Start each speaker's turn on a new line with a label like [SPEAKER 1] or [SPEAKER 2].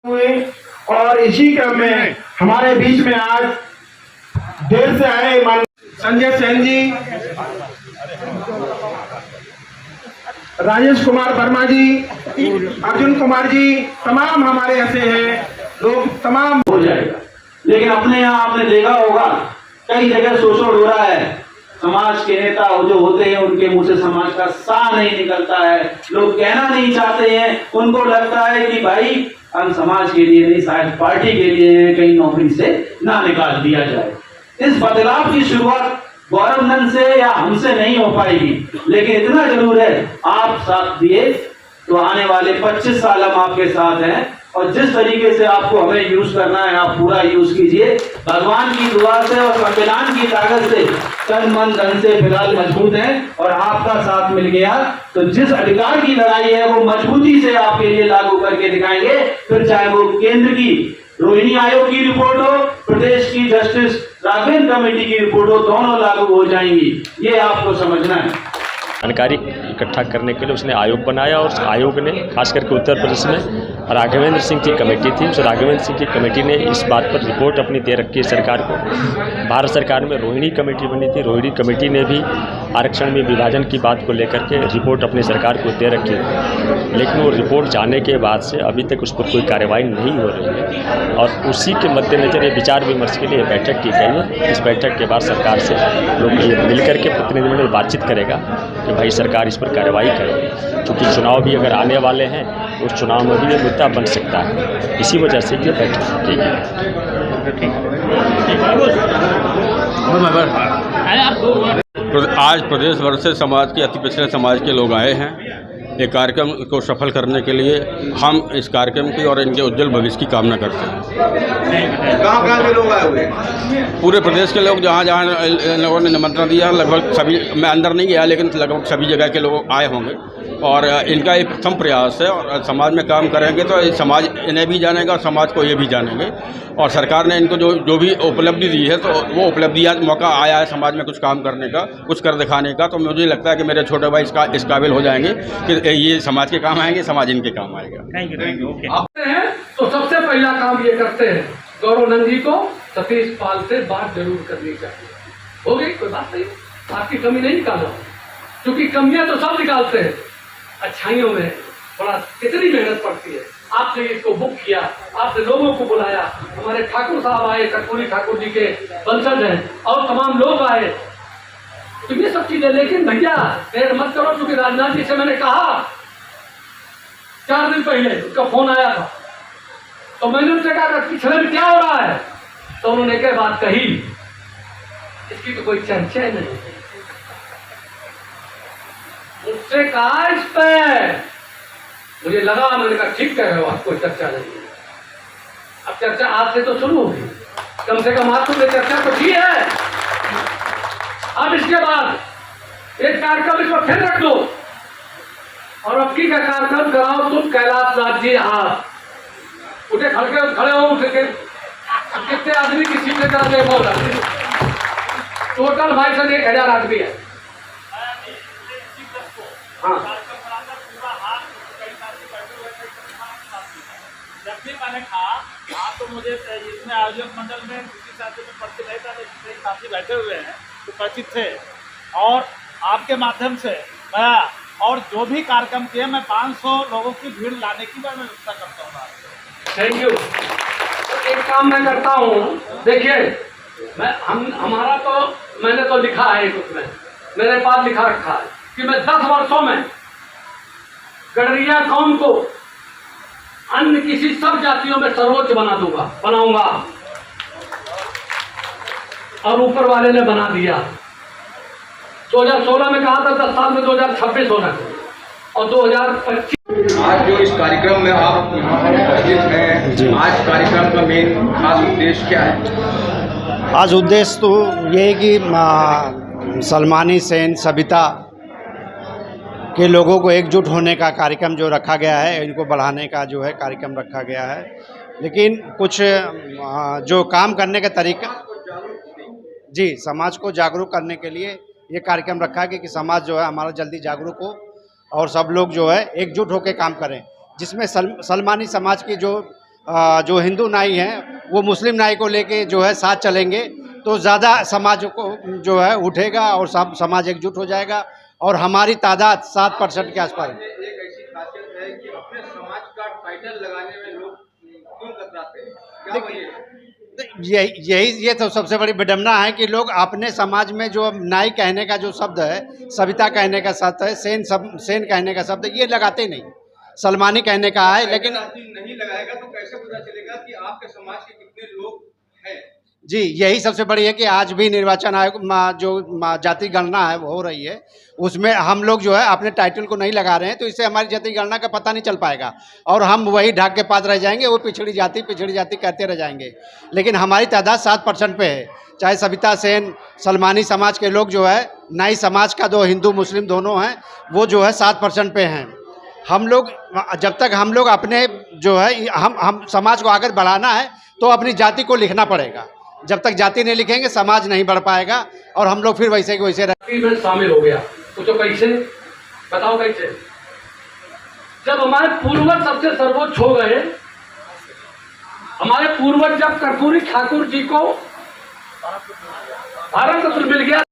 [SPEAKER 1] हुए और इसी क्रम में हमारे बीच में आज देर से आए संजय सेन जी, राजेश कुमार वर्मा जी, अर्जुन कुमार जी, तमाम हमारे ऐसे हैं लोग, तमाम
[SPEAKER 2] हो जाएगा। लेकिन अपने यहाँ आपने देखा होगा कई जगह शोषण हो रहा है, समाज के नेता जो होते हैं उनके मुंह से समाज का सा नहीं निकलता है, लोग कहना नहीं चाहते हैं, उनको लगता है कि भाई हम समाज के लिए नहीं शायद पार्टी के लिए कहीं नौकरी से ना निकाल दिया जाए। इस बदलाव की शुरुआत गौरव नंद से या हमसे नहीं हो पाएगी, लेकिन इतना जरूर है आप साथ दिए तो आने वाले 25 साल हम आपके साथ हैं और जिस तरीके से आपको हमें यूज करना है आप पूरा यूज कीजिए। भगवान की दुआ से और संविधान की ताकत से तन मन धन से फिलहाल मजबूत है और आपका साथ मिल गया तो जिस अधिकार की लड़ाई है वो मजबूती से आपके लिए लागू करके दिखाएंगे। फिर चाहे वो केंद्र की रोहिणी आयोग की रिपोर्ट हो, प्रदेश की जस्टिस राघवेंद्र कमेटी की रिपोर्ट हो, दोनों लागू हो जाएंगी, ये आपको समझना है।
[SPEAKER 3] जानकारी इकट्ठा करने के लिए उसने आयोग बनाया और उस आयोग ने खास करके उत्तर प्रदेश में राघवेंद्र सिंह की कमेटी थी। उस राघवेंद्र सिंह की कमेटी ने इस बात पर रिपोर्ट अपनी दे रखी है सरकार को। भारत सरकार में रोहिणी कमेटी बनी थी, रोहिणी कमेटी ने भी आरक्षण में विभाजन की बात को लेकर के रिपोर्ट अपनी सरकार को दे रखी है, लेकिन वो रिपोर्ट जाने के बाद से अभी तक उस पर कोई कार्रवाई नहीं हो रही है और उसी के मद्देनजर ये विचार विमर्श के लिए बैठक की गई है। इस बैठक के बाद सरकार से लोग मिल करके प्रतिनिधिमंडल बातचीत करेगा कि भाई सरकार इस पर कार्रवाई करे, क्योंकि चुनाव भी अगर आने वाले हैं तो उस चुनाव में भी ये मुद्दा बन सकता है। इसी वजह से ये बैठक की गई।
[SPEAKER 4] आज प्रदेश भर से समाज के अति पिछड़े समाज के लोग आए हैं एक कार्यक्रम को सफल करने के लिए। हम इस कार्यक्रम की और इनके उज्जवल भविष्य की कामना करते हैं।
[SPEAKER 1] कहाँ के लोग आए हुए?
[SPEAKER 4] पूरे प्रदेश के लोग जहाँ जहाँ लोगों ने निमंत्रण दिया, लगभग सभी, मैं अंदर नहीं गया लेकिन लगभग सभी जगह के लोग आए होंगे और इनका ये प्रथम प्रयास है और समाज में काम करेंगे तो समाज इन्हें भी जानेगा और समाज को ये भी जानेंगे। और सरकार ने इनको जो भी उपलब्धि दी है तो वो उपलब्धि आज मौका आया है समाज में कुछ काम करने का, कुछ कर दिखाने का। तो मुझे लगता है कि मेरे छोटे भाई इस काबिल हो जाएंगे कि ये समाज के काम आएंगे, समाज इनके काम आएगा।
[SPEAKER 5] Thank you. तो सबसे पहला काम ये करते हैं, गौरव नंद जी को सतीश पाल से बात जरूर करनी चाहिए। हो गई, कोई बात नहीं, आपकी कमी नहीं निकालो, क्योंकि कमियां तो सब निकालते हैं, अच्छाइयों में बड़ा कितनी मेहनत पड़ती है। आपने इसको बुक किया, आपने लोगों को बुलाया, हमारे ठाकुर साहब आए, कर्पूरी ठाकुर जी के वंशज हैं और तमाम लोग आए, तो ये सब चीजें। लेकिन भैया देर मत करो, क्योंकि राजनाथ जी से मैंने कहा 4 दिन पहले उसका फोन आया था, तो मैंने उनसे कहा पिछले में क्या हो रहा है, तो उन्होंने क्या बात कही, इसकी तो कोई चर्चा नहीं। मुझसे कहा इस पे, मुझे लगा, मैंने कहा ठीक कह रहे हो आप, कोई चर्चा नहीं है। अब चर्चा आज से तो शुरू होगी, कम से कम आज तुमने चर्चा तो की है। अब इसके बाद एक कार्यक्रम इस पर फिर रख दो और अब की का कार्यक्रम कराओ तुम कैलाश नाथ जी। आप उठे खड़े हो, उठे के कितने आदमी की सीटें करा दे, टोटल भाई साहब 1000 आदमी है। हाँ,
[SPEAKER 6] जब भी मैंने कहा आप तो मुझे इसमें आयोजक मंडल में किसी साथी में परिचित नहीं था, लेकिन एक साथी बैठे हुए हैं तो परिचित थे और आपके माध्यम से मैं और जो भी कार्यक्रम किए मैं 500 लोगों की भीड़ लाने की मैं व्यवस्था करता हूँ।
[SPEAKER 5] Thank you. एक काम मैं करता हूँ, देखिए हमारा तो मैंने तो लिखा है उसमें, मेरे पास लिखा रखा है कि मैं 10 वर्षों में गडरिया कौम को अन्य किसी सब जातियों में सर्वोच्च बनाऊंगा और ऊपर वाले ने बना दिया। 2016 में कहा था 10 साल में 2026 होना और 2025।
[SPEAKER 7] आज जो इस कार्यक्रम में आप यहाँ पर उपस्थित हैं, आज कार्यक्रम का मेन खास उद्देश्य क्या है?
[SPEAKER 8] आज उद्देश्य तो ये है कि सलमानी सेन सविता के लोगों को एकजुट होने का कार्यक्रम जो रखा गया है, इनको बढ़ाने का जो है कार्यक्रम रखा गया है। लेकिन कुछ जो काम करने का तरीका, जी, समाज को जागरूक करने के लिए ये कार्यक्रम रखा है कि समाज जो है हमारा जल्दी जागरूक हो और सब लोग जो है एकजुट होकर काम करें, जिसमें सलमानी समाज की जो जो हिंदू नाई हैं वो मुस्लिम नाई को लेके जो है साथ चलेंगे तो ज़्यादा समाज को जो है उठेगा और सब समाज एकजुट हो जाएगा और हमारी तादाद 7% के आसपास है।
[SPEAKER 7] एक ऐसी खासियत है कि अपने समाज का टाइटल लगाने में लोग क्यों कतराते हैं, क्या वजह है?
[SPEAKER 8] ये तो सबसे बड़ी विडम्बना है कि लोग अपने समाज में जो नाई कहने का जो शब्द है, सविता कहने का शब्द है, सेन कहने का शब्द है, ये लगाते नहीं। सलमानी कहने का है, लेकिन
[SPEAKER 7] नहीं लगाएगा तो कैसे पता चलेगा कि आपके समाज के कितने लोग हैं?
[SPEAKER 8] जी यही सबसे बड़ी है कि आज भी निर्वाचन आयोग जो जाति गणना है वो हो रही है, उसमें हम लोग जो है अपने टाइटल को नहीं लगा रहे हैं, तो इससे हमारी जाति गणना का पता नहीं चल पाएगा और हम वही ढाक के पास रह जाएंगे, वो पिछड़ी जाति कहते रह जाएंगे। लेकिन हमारी तादाद 7% पे है। चाहे सविता सेन, सलमानी समाज के लोग जो है, नाई समाज का दो हिंदू मुस्लिम दोनों हैं, वो जो है 7% पे हैं। हम लोग जब तक हम लोग अपने जो है हम समाज को आगे बढ़ाना है तो अपनी जाति को लिखना पड़ेगा। जब तक जाति नहीं लिखेंगे समाज नहीं बढ़ पाएगा और हम लोग फिर वैसे के वैसे
[SPEAKER 5] में शामिल हो गया। तो कैसे बताओ कैसे? जब हमारे पूर्वज सबसे सर्वोच्च हो गए, हमारे पूर्वज जब कर्पूरी ठाकुर जी को भारत रत्न मिल गया।